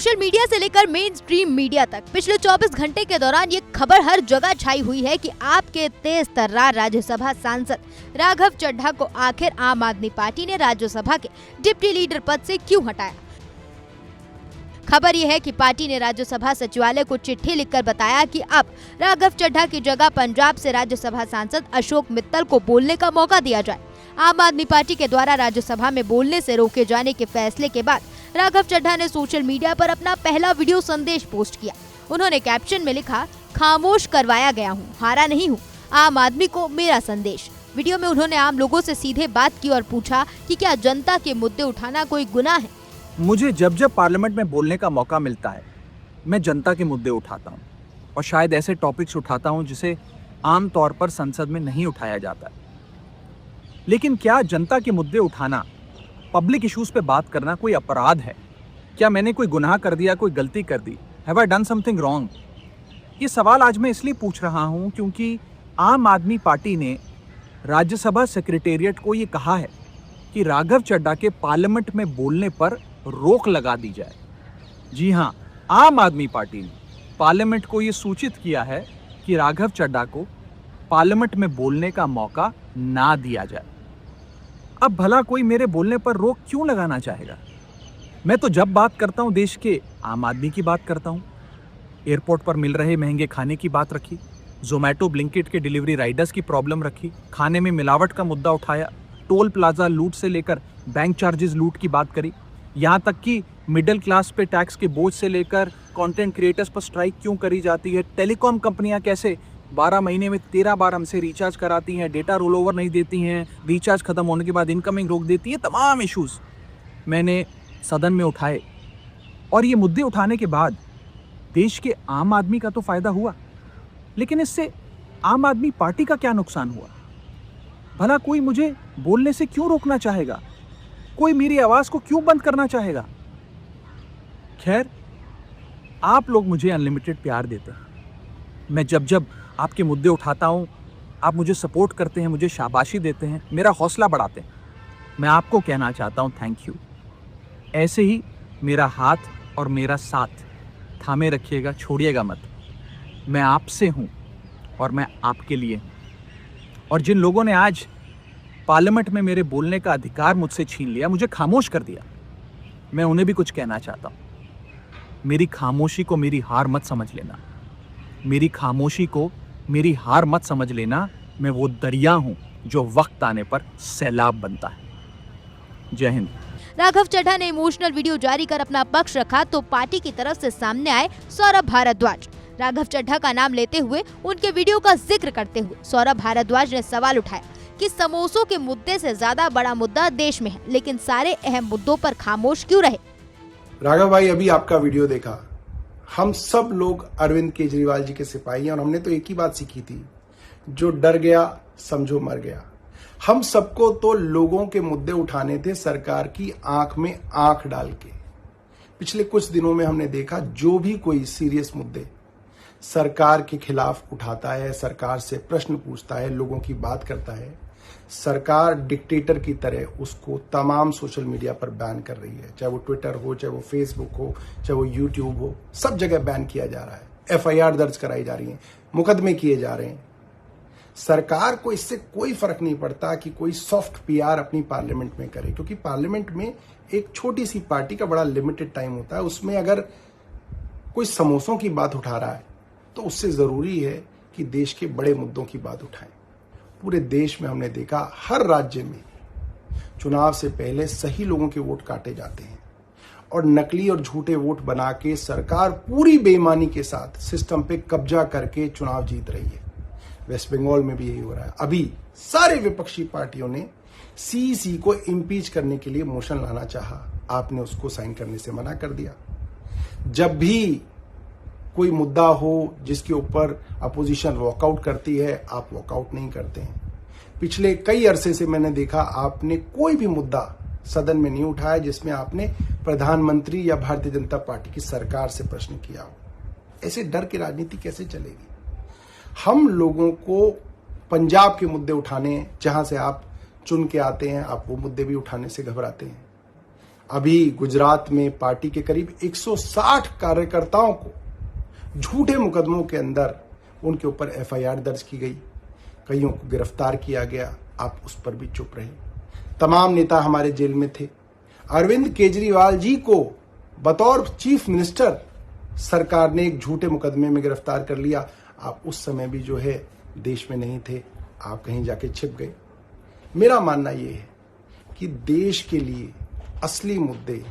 Social media से लेकर main stream media तक पिछले 24 घंटे के दौरान ये खबर हर जगह छाई हुई है कि आपके तेज तर्रार राज्यसभा सांसद राघव चड्ढा को आखिर आम आदमी पार्टी ने राज्यसभा के डिप्टी लीडर पद से क्यों हटाया। खबर यह है कि पार्टी ने राज्यसभा सचिवालय को चिट्ठी लिखकर बताया कि अब राघव चड्ढा की जगह पंजाब से राज्यसभा सांसद अशोक मित्तल को बोलने का मौका दिया जाए। आम आदमी पार्टी के द्वारा राज्यसभा में बोलने से रोके जाने के फैसले के बाद राघव चड्ढा ने सोशल मीडिया पर अपना पहला वीडियो संदेश पोस्ट किया। उन्होंने कैप्शन में लिखा, खामोश करवाया गया हूँ, हारा नहीं हूँ, आम आदमी को मेरा संदेश। वीडियो में उन्होंने आम लोगों से सीधे बात की और पूछा कि क्या जनता के मुद्दे उठाना कोई गुनाह है। मुझे जब जब पार्लियामेंट में बोलने का मौका मिलता है मैं जनता के मुद्दे उठाता हूँ और शायद ऐसे टॉपिक्स उठाता हूँ जिसे आम तौर पर संसद में नहीं उठाया जाता है। लेकिन क्या जनता के मुद्दे उठाना, पब्लिक इश्यूज पे बात करना कोई अपराध है? क्या मैंने कोई गुनाह कर दिया, कोई गलती कर दी? Have I done something wrong? ये सवाल आज मैं इसलिए पूछ रहा हूँ क्योंकि आम आदमी पार्टी ने राज्यसभा सेक्रेटेरिएट को ये कहा है कि राघव चड्ढा के पार्लियामेंट में बोलने पर रोक लगा दी जाए। जी हाँ, आम आदमी पार्टी ने पार्लियामेंट को ये सूचित किया है कि राघव चड्ढा को पार्लियामेंट में बोलने का मौका ना दिया जाए। अब भला कोई मेरे बोलने पर रोक क्यों लगाना चाहेगा? मैं तो जब बात करता हूँ देश के आम आदमी की बात करता हूँ। एयरपोर्ट पर मिल रहे महंगे खाने की बात रखी, जोमेटो ब्लिंकिट के डिलीवरी राइडर्स की प्रॉब्लम रखी, खाने में मिलावट का मुद्दा उठाया, टोल प्लाजा लूट से लेकर बैंक चार्जेस लूट की बात करी, यहाँ तक कि मिडिल क्लास पे टैक्स के बोझ से लेकर कंटेंट क्रिएटर्स पर स्ट्राइक क्यों करी जाती है, टेलीकॉम कंपनियां कैसे 12 महीने में 13 बार हमसे रिचार्ज कराती हैं, डेटा रोल ओवर नहीं देती हैं, रिचार्ज खत्म होने के बाद इनकमिंग रोक देती हैं, तमाम इश्यूज मैंने सदन में उठाए। और ये मुद्दे उठाने के बाद देश के आम आदमी का तो फायदा हुआ, लेकिन इससे आम आदमी पार्टी का क्या नुकसान हुआ? भला कोई मुझे बोलने से क्यों रोकना चाहेगा? कोई मेरी आवाज को क्यों बंद करना चाहेगा? खैर, आप लोग मुझे अनलिमिटेड प्यार देते हैं। मैं जब जब आपके मुद्दे उठाता हूं, आप मुझे सपोर्ट करते हैं, मुझे शाबाशी देते हैं, मेरा हौसला बढ़ाते हैं। मैं आपको कहना चाहता हूं थैंक यू। ऐसे ही मेरा हाथ और मेरा साथ थामे रखिएगा, छोड़िएगा मत। मैं आपसे हूं और मैं आपके लिए हूं। और जिन लोगों ने आज पार्लियामेंट में मेरे बोलने का अधिकार मुझसे छीन लिया, मुझे खामोश कर दिया, मैं उन्हें भी कुछ कहना चाहता हूं। मेरी खामोशी को मेरी हार मत समझ लेना। मेरी खामोशी को मेरी हार मत समझ लेना। मैं वो दरिया हूं जो वक्त आने पर सैलाब बनता है। जय हिंद। राघव चड्ढा ने इमोशनल वीडियो जारी कर अपना पक्ष रखा तो पार्टी की तरफ से सामने आए सौरभ भारद्वाज। राघव चड्ढा का नाम लेते हुए उनके वीडियो का जिक्र करते हुए सौरभ भारद्वाज ने सवाल उठाया कि समोसों के मुद्दे से ज्यादा बड़ा मुद्दा देश में है, लेकिन सारे अहम मुद्दों पर खामोश क्यों रहे? राघव भाई, अभी आपका वीडियो देखा, हम सब लोग अरविंद केजरीवाल जी के सिपाही हैं और हमने तो एक ही बात सीखी थी, जो डर गया समझो मर गया। हम सबको तो लोगों के मुद्दे उठाने थे सरकार की आंख में आंख डाल के। पिछले कुछ दिनों में हमने देखा जो भी कोई सीरियस मुद्दे सरकार के खिलाफ उठाता है, सरकार से प्रश्न पूछता है, लोगों की बात करता है, सरकार डिक्टेटर की तरह उसको तमाम सोशल मीडिया पर बैन कर रही है। चाहे वो ट्विटर हो, चाहे वो फेसबुक हो, चाहे वो यूट्यूब हो, सब जगह बैन किया जा रहा है। FIR दर्ज कराई जा रही है, मुकदमे किए जा रहे हैं। सरकार को इससे कोई फर्क नहीं पड़ता कि कोई सॉफ्ट PR अपनी पार्लियामेंट में करे, क्योंकि पार्लियामेंट में एक छोटी सी पार्टी का बड़ा लिमिटेड टाइम होता है। उसमें अगर कोई समोसों की बात उठा रहा है तो उससे जरूरी है कि देश के बड़े मुद्दों की बात उठाएं। पूरे देश में हमने देखा, हर राज्य में चुनाव से पहले सही लोगों के वोट काटे जाते हैं और नकली और झूठे वोट बना के सरकार पूरी बेईमानी के साथ सिस्टम पे कब्जा करके चुनाव जीत रही है। वेस्ट बंगाल में भी यही हो रहा है। अभी सारे विपक्षी पार्टियों ने CEC को इम्पीच करने के लिए मोशन लाना चाहा, आपने उसको साइन करने से मना कर दिया। जब भी कोई मुद्दा हो जिसके ऊपर अपोजिशन वॉकआउट करती है, आप वॉकआउट नहीं करते हैं। पिछले कई अरसे से मैंने देखा आपने कोई भी मुद्दा सदन में नहीं उठाया जिसमें आपने प्रधानमंत्री या भारतीय जनता पार्टी की सरकार से प्रश्न किया हो। ऐसे डर की राजनीति कैसे चलेगी? हम लोगों को पंजाब के मुद्दे उठाने, जहां से आप चुन के आते हैं, आप वो मुद्दे भी उठाने से घबराते हैं। अभी गुजरात में पार्टी के करीब 160 कार्यकर्ताओं को झूठे मुकदमों के अंदर उनके ऊपर एफआईआर दर्ज की गई, कईयों को गिरफ्तार किया गया, आप उस पर भी चुप रहे। तमाम नेता हमारे जेल में थे। अरविंद केजरीवाल जी को बतौर चीफ मिनिस्टर सरकार ने एक झूठे मुकदमे में गिरफ्तार कर लिया। आप उस समय भी जो है देश में नहीं थे, आप कहीं जाके छिप गए। मेरा मानना यह है कि देश के लिए असली मुद्दे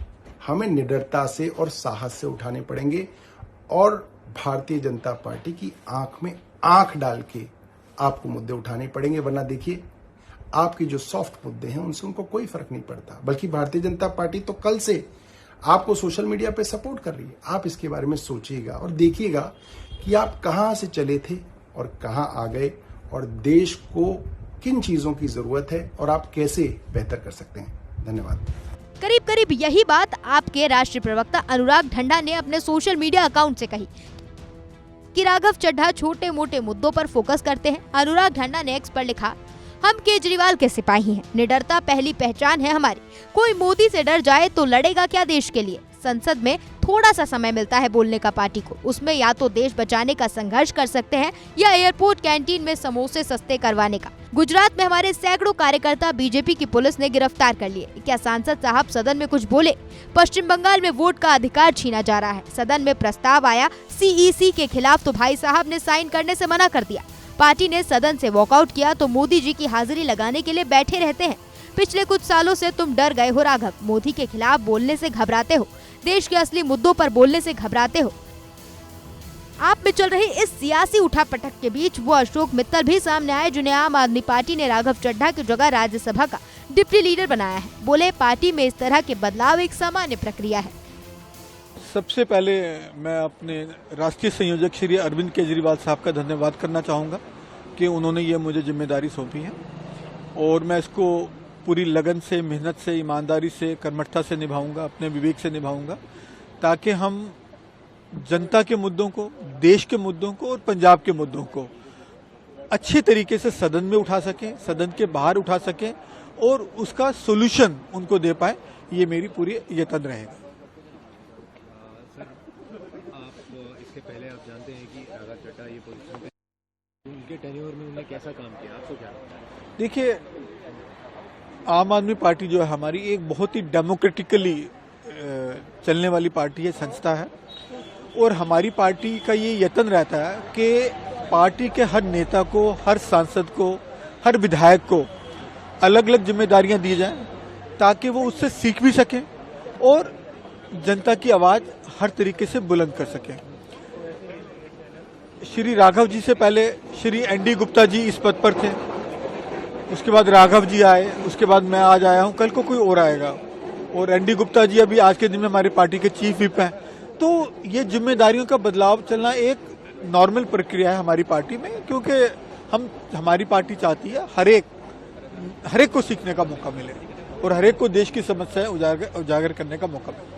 हमें निडरता से और साहस से उठाने पड़ेंगे और भारतीय जनता पार्टी की आंख में आंख डाल के आपको मुद्दे उठाने पड़ेंगे, वरना देखिए आपके जो सॉफ्ट मुद्दे हैं उनसे उनको कोई फर्क नहीं पड़ता। बल्कि भारतीय जनता पार्टी तो कल से आपको सोशल मीडिया पे सपोर्ट कर रही है। आप इसके बारे में सोचिएगा और देखिएगा कि आप कहां से चले थे और कहां आ गए और देश को किन चीजों की जरूरत है और आप कैसे बेहतर कर सकते हैं। धन्यवाद। करीब करीब यही बात आपके राष्ट्रीय प्रवक्ता अनुराग ढंडा ने अपने सोशल मीडिया अकाउंट से कही कि राघव चड्ढा छोटे मोटे मुद्दों पर फोकस करते हैं। अनुराग ढंडा ने एक्स पर लिखा, हम केजरीवाल के सिपाही हैं, निडरता पहली पहचान है हमारी। कोई मोदी से डर जाए तो लड़ेगा क्या देश के लिए। संसद में थोड़ा सा समय मिलता है बोलने का पार्टी को, उसमें या तो देश बचाने का संघर्ष कर सकते हैं या एयरपोर्ट कैंटीन में समोसे सस्ते करवाने का। गुजरात में हमारे सैकड़ों कार्यकर्ता बीजेपी की पुलिस ने गिरफ्तार कर लिए। क्या सांसद साहब सदन में कुछ बोले? पश्चिम बंगाल में वोट का अधिकार छीना जा रहा है। सदन में प्रस्ताव आया सीईसी के खिलाफ तो भाई साहब ने साइन करने से मना कर दिया। पार्टी ने सदन से वॉकआउट किया तो मोदी जी की हाजिरी लगाने के लिए बैठे रहते हैं। पिछले कुछ सालों से तुम डर गए हो राघव, मोदी के खिलाफ बोलने से घबराते हो, देश के असली मुद्दों पर बोलने से घबराते हो। आप में चल रही इस सियासी उठापटक के बीच वो अशोक मित्तल भी सामने आए जिन्हें आम आदमी पार्टी ने राघव चड्ढा की जगह राज्यसभा का डिप्टी लीडर बनाया है। बोले, पार्टी में इस तरह के बदलाव एक सामान्य प्रक्रिया है। सबसे पहले मैं अपने राष्ट्रीय संयोजक श्री अरविंद केजरीवाल साहब का धन्यवाद करना चाहूँगा कि उन्होंने ये मुझे जिम्मेदारी सौंपी है और मैं इसको पूरी लगन से, मेहनत से, ईमानदारी से, कर्मठता से निभाऊंगा, अपने विवेक से निभाऊंगा, ताकि हम जनता के मुद्दों को, देश के मुद्दों को और पंजाब के मुद्दों को अच्छे तरीके से सदन में उठा सकें, सदन के बाहर उठा सकें और उसका सोल्यूशन उनको दे पाए। ये मेरी पूरी यत्न रहेगा। इसके पहले आप जानते हैं कि राघव चड्ढा ये पोजीशन पे उनके टेन्योर में उन्होंने कैसा काम किया, आपको क्या लगता है? देखिए, आम आदमी पार्टी जो है हमारी एक बहुत ही डेमोक्रेटिकली चलने वाली पार्टी है, संस्था है और हमारी पार्टी का ये यत्न रहता है कि पार्टी के हर नेता को, हर सांसद को, हर विधायक को अलग अलग जिम्मेदारियां दी जाएं ताकि वो उससे सीख भी सकें और जनता की आवाज हर तरीके से बुलंद कर सकें। श्री राघव जी से पहले श्री एनडी गुप्ता जी इस पद पर थे, उसके बाद राघव जी आए, उसके बाद मैं आज आया हूं, कल को कोई और आएगा और एनडी गुप्ता जी अभी आज के दिन में हमारी पार्टी के चीफ विप हैं। तो ये जिम्मेदारियों का बदलाव चलना एक नॉर्मल प्रक्रिया है हमारी पार्टी में, क्योंकि हमारी पार्टी चाहती है हर एक को सीखने का मौका मिले और हर एक को देश की समस्याएं उजागर करने का मौका मिले।